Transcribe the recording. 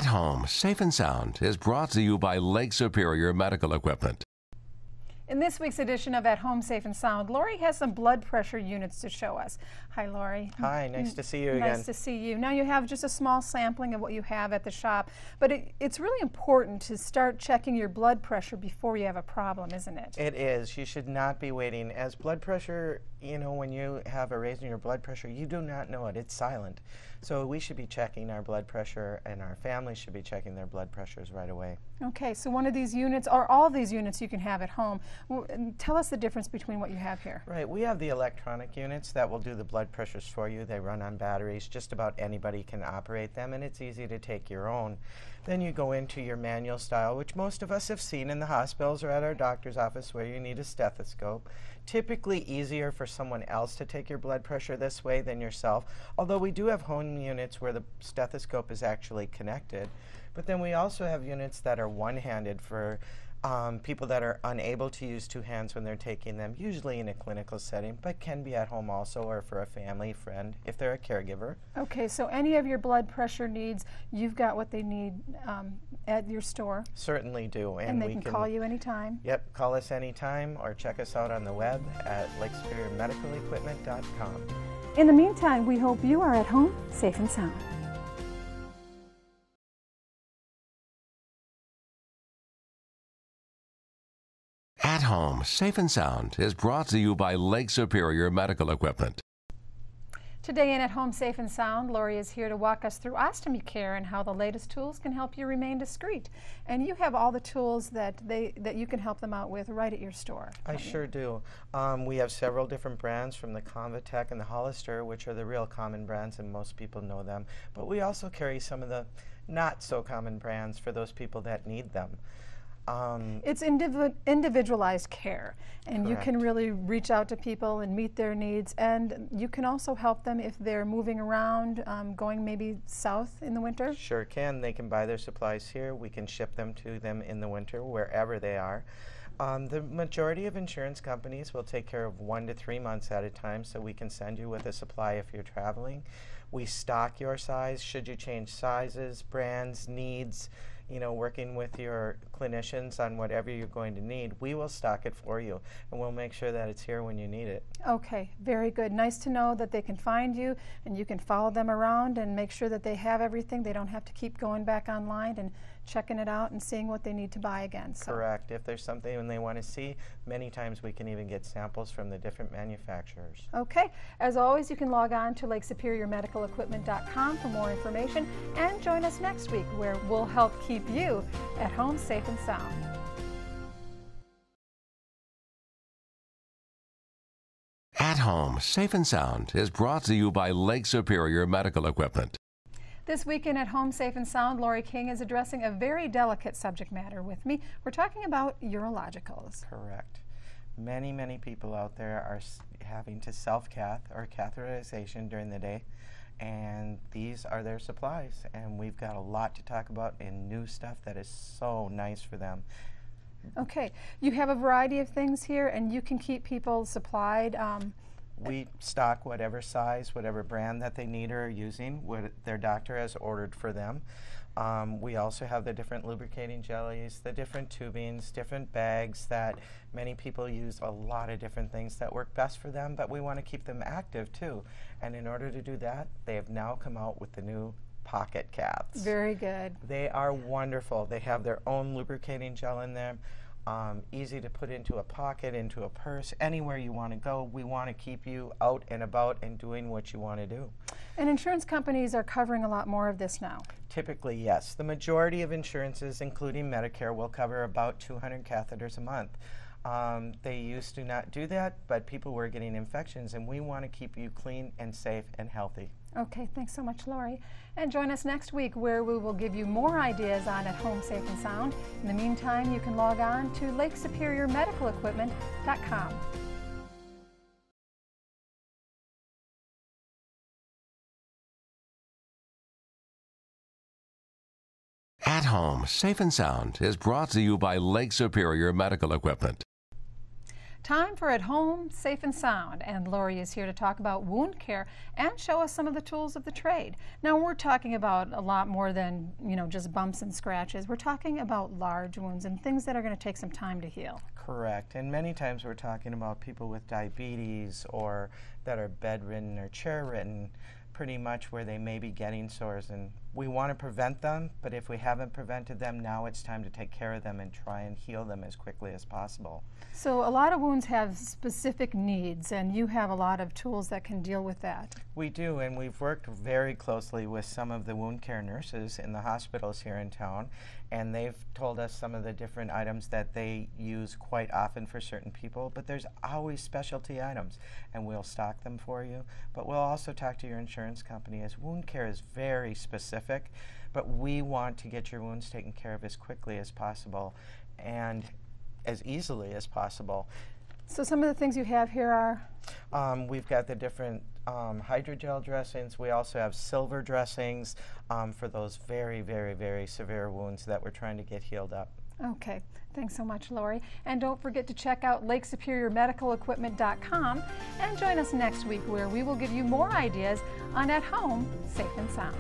Home, Safe and Sound is brought to you by Lake Superior Medical Equipment. In this week's edition of At Home Safe and Sound, Lori has some blood pressure units to show us. Hi, Lori. Hi, nice to see you again. Nice to see you. Now you have just a small sampling of what you have at the shop, but it's really important to start checking your blood pressure before you have a problem, isn't it? It is. You should not be waiting. As blood pressure, you know, when you have a raise in your blood pressure, you do not know it. It's silent. So we should be checking our blood pressure, and our family should be checking their blood pressures right away. Okay, so one of these units, or all of these units you can have at home. Tell us the difference between what you have here. Right, we have the electronic units that will do the blood pressures for you. They run on batteries. Just about anybody can operate them, and it's easy to take your own. Then you go into your manual style, which most of us have seen in the hospitals or at our doctor's office, where you need a stethoscope. Typically easier for someone else to take your blood pressure this way than yourself, although we do have home units where the stethoscope is actually connected. But then we also have units that are one-handed for people that are unable to use two hands when they're taking them, usually in a clinical setting, but can be at home also, or for a family friend if they're a caregiver. Okay, so any of your blood pressure needs, you've got what they need at your store. Certainly do. And they can call you anytime. Yep, call us anytime or check us out on the web at lakesuperiormedicalequipment.com. In the meantime, we hope you are at home, safe and sound. At Home, Safe and Sound is brought to you by Lake Superior Medical Equipment. Today in At Home Safe and Sound, Lori is here to walk us through ostomy care and how the latest tools can help you remain discreet. And you have all the tools that you can help them out with right at your store. I sure do. We have several different brands, from the Convatec and the Hollister, which are the real common brands and most people know them. But we also carry some of the not so common brands for those people that need them. It's individualized care, and Correct. You can really reach out to people and meet their needs, and you can also help them if they're moving around, going maybe south in the winter. Sure can. They can buy their supplies here. We can ship them to them in the winter wherever they are. The majority of insurance companies will take care of 1 to 3 months at a time, so we can send you with a supply if you're traveling. We stock your size should you change sizes, brands, needs. You know, working with your clinicians on whatever you're going to need, we will stock it for you, and we'll make sure that it's here when you need it. Okay, very good. Nice to know that they can find you and you can follow them around and make sure that they have everything. They don't have to keep going back online and checking it out and seeing what they need to buy again. So. Correct. If there's something they want to see, many times we can even get samples from the different manufacturers. Okay, as always, you can log on to lakesuperiormedicalequipment.com for more information, and join us next week where we'll help keep you at home safe and sound. At Home, Safe and Sound is brought to you by Lake Superior Medical Equipment. This weekend at Home Safe and Sound, Lori King is addressing a very delicate subject matter with me. We're talking about urologicals. Correct. Many people out there are having to self-cath or catheterization during the day, and these are their supplies, and we've got a lot to talk about and new stuff that is so nice for them. Okay, you have a variety of things here, and you can keep people supplied. We stock whatever size, whatever brand that they need or are using, what their doctor has ordered for them. We also have the different lubricating jellies, the different tubings, different bags that many people use, a lot of different things that work best for them, but we want to keep them active too. And in order to do that, they have now come out with the new pocket caths. Very good. They are wonderful. They have their own lubricating gel in them. Easy to put into a pocket, into a purse, anywhere you want to go. We want to keep you out and about and doing what you want to do. And insurance companies are covering a lot more of this now. Typically, yes. The majority of insurances, including Medicare, will cover about 200 catheters a month. They used to not do that, but people were getting infections, and we want to keep you clean and safe and healthy. Okay, thanks so much, Lori. And join us next week where we will give you more ideas on At Home Safe and Sound. In the meantime, you can log on to lakesuperiormedicalequipment.com. At Home, Safe and Sound is brought to you by Lake Superior Medical Equipment. Time for At Home, Safe and Sound, and Lori is here to talk about wound care and show us some of the tools of the trade. Now we're talking about a lot more than, just bumps and scratches. We're talking about large wounds and things that are going to take some time to heal. Correct, and many times we're talking about people with diabetes or that are bedridden or chair-ridden, pretty much where they may be getting sores, and we want to prevent them, but if we haven't prevented them, now it's time to take care of them and try and heal them as quickly as possible. So a lot of wounds have specific needs, and you have a lot of tools that can deal with that. We do, and we've worked very closely with some of the wound care nurses in the hospitals here in town, and they've told us some of the different items that they use quite often for certain people, but there's always specialty items, and we'll stock them for you. But we'll also talk to your insurance company, as wound care is very specific, but we want to get your wounds taken care of as quickly as possible and as easily as possible. So some of the things you have here are? We've got the different hydrogel dressings. We also have silver dressings for those very, very, very severe wounds that we're trying to get healed up. Okay, thanks so much, Lori. And don't forget to check out LakeSuperiorMedicalEquipment.com and join us next week where we will give you more ideas on At Home, Safe and Sound.